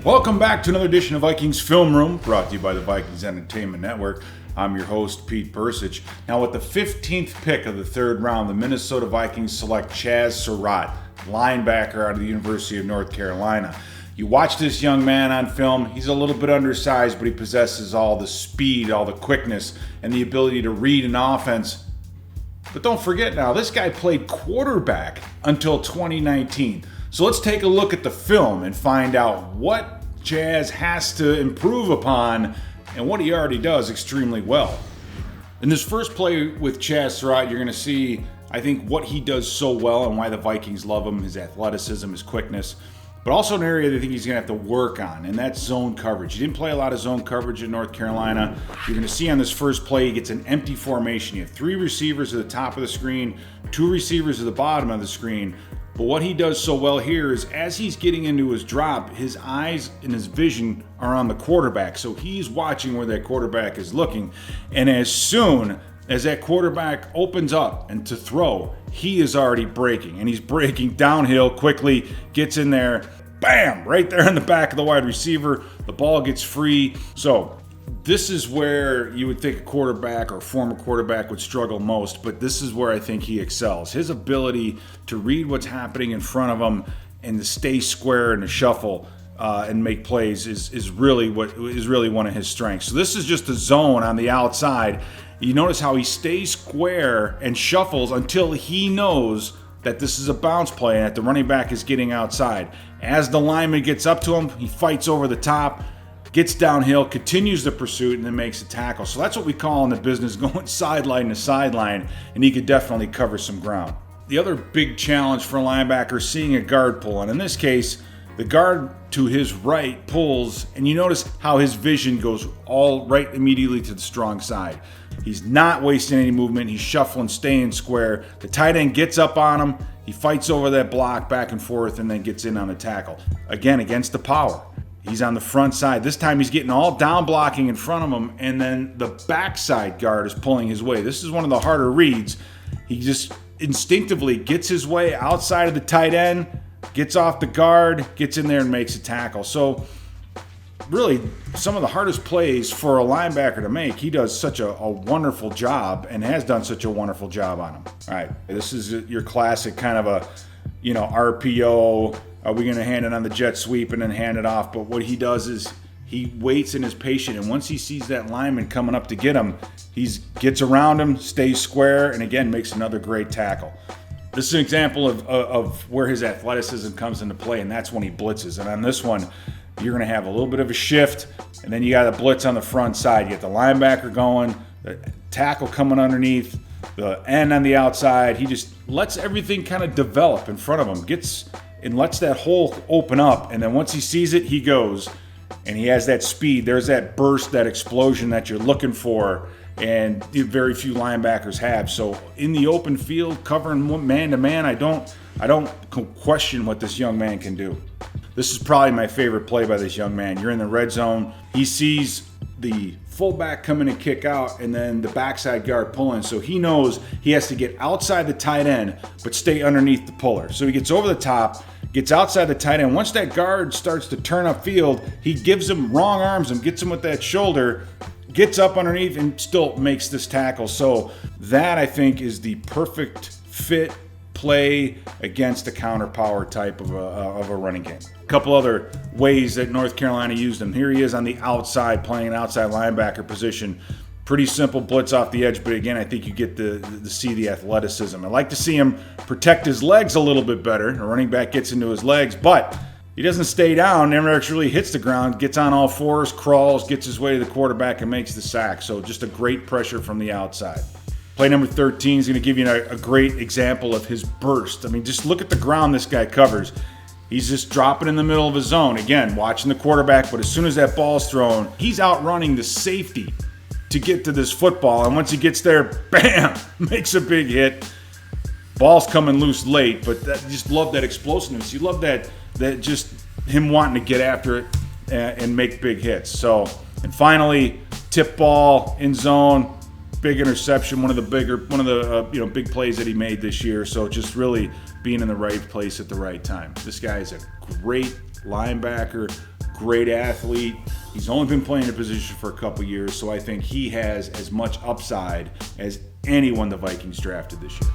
Welcome back to another edition of Vikings Film Room, brought to you by the Vikings Entertainment Network. I'm your host, Pete Berich. Now, with the 15th pick of the third round, the Minnesota Vikings select Chazz Surratt, linebacker out of the University of North Carolina. You watch this young man on film, he's a little bit undersized, but he possesses all the speed, all the quickness, and the ability to read an offense. But don't forget now, this guy played quarterback until 2019. So let's take a look at the film and find out what Chazz has to improve upon and what he already does extremely well. In this first play with Chazz Surratt, you're going to see, I think, what he does so well and why the Vikings love him, his athleticism, his quickness, but also an area that I think he's going to have to work on, and that's zone coverage. He didn't play a lot of zone coverage in North Carolina. You're going to see on this first play, he gets an empty formation. You have three receivers at the top of the screen, two receivers at the bottom of the screen. But what he does so well here is as he's getting into his drop, his eyes and his vision are on the quarterback. So he's watching where that quarterback is looking. And as soon as that quarterback opens up and to throw, he is already breaking. And he's breaking downhill quickly, gets in there, bam, right there in the back of the wide receiver. The ball gets free. So this is where you would think a quarterback or former quarterback would struggle most, but this is where I think he excels. His ability to read what's happening in front of him and to stay square and to shuffle and make plays is really one of his strengths. So this is just a zone on the outside. You notice how he stays square and shuffles until he knows that this is a bounce play and that the running back is getting outside. As the lineman gets up to him, he fights over the top, gets downhill, continues the pursuit, and then makes a tackle. So that's what we call in the business going sideline to sideline, and he could definitely cover some ground. The other big challenge for a linebacker is seeing a guard pull, and in this case, the guard to his right pulls, and you notice how his vision goes all right immediately to the strong side. He's not wasting any movement. He's shuffling, staying square. The tight end gets up on him. He fights over that block back and forth and then gets in on the tackle. Again, against the power. He's on the front side. This time he's getting all down blocking in front of him, and then the backside guard is pulling his way. This is one of the harder reads. He just instinctively gets his way outside of the tight end, gets off the guard, gets in there and makes a tackle. So really, some of the hardest plays for a linebacker to make, he does such a wonderful job and has done such a wonderful job on them. All right, this is your classic kind of a, RPO. Are we going to hand it on the jet sweep and then hand it off? But what he does is he waits and is patient. And once he sees that lineman coming up to get him, he gets around him, stays square, and again makes another great tackle. This is an example of where his athleticism comes into play, and that's when he blitzes. And on this one, you're going to have a little bit of a shift, and then you got a blitz on the front side. You get the linebacker going, the tackle coming underneath, the end on the outside. He just lets everything kind of develop in front of him, and lets that hole open up, and then once he sees it, he goes, and he has that speed. There's that burst, that explosion that you're looking for, and very few linebackers have. So in the open field, covering man-to-man, I don't question what this young man can do. This is probably my favorite play by this young man. You're in the red zone. He sees the fullback come in and kick out, and then the backside guard pulling. So he knows he has to get outside the tight end, but stay underneath the puller. So he gets over the top, gets outside the tight end. Once that guard starts to turn upfield, he gives him wrong arms him, gets him with that shoulder, gets up underneath, and still makes this tackle. So that, I think, is the perfect fit play against a counter power type of a running game. A couple other ways that North Carolina used him. Here he is on the outside, playing an outside linebacker position. Pretty simple blitz off the edge, but again, I think you get to see the athleticism. I like to see him protect his legs a little bit better. The running back gets into his legs, but he doesn't stay down, never actually hits the ground, gets on all fours, crawls, gets his way to the quarterback, and makes the sack. So just a great pressure from the outside. Play number 13 is going to give you a great example of his burst. I mean, just look at the ground this guy covers. He's just dropping in the middle of his zone. Again, watching the quarterback, but as soon as that ball's thrown, he's outrunning the safety to get to this football. And once he gets there, bam, makes a big hit. Ball's coming loose late, but just love that explosiveness. You love that just him wanting to get after it and make big hits. So, and finally, tip ball in zone, big interception, one of the big plays that he made this year. So just really being in the right place at the right time. This guy is a great linebacker, great athlete. He's only been playing a position for a couple years, so I think he has as much upside as anyone the Vikings drafted this year.